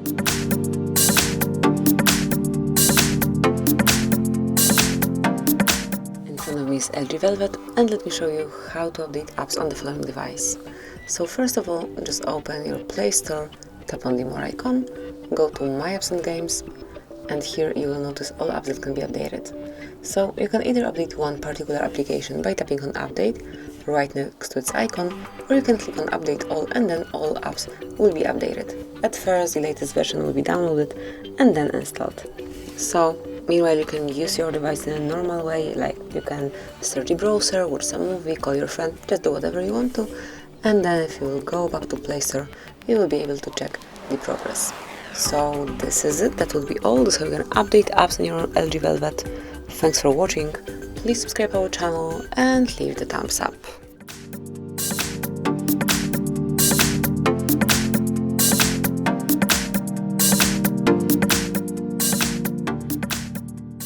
In front of me is LG Velvet, and let me show you how to update apps on the following device. So first of all, just open your Play Store, tap on the More icon, go to My Apps and Games, and here you will notice all apps that can be updated. So you can either update one particular application by tapping on Update right next to its icon, or you can click on Update All and then all apps will be updated. At first, the latest version will be downloaded and then installed. So meanwhile, you can use your device in a normal way, like you can start the browser, watch some movie, call your friend, just do whatever you want to, and then if you will go back to Play Store, you will be able to check the progress. So this is it, that will be all. This is how you can update apps in your LG Velvet. Thanks for watching, please subscribe our channel and leave the thumbs up.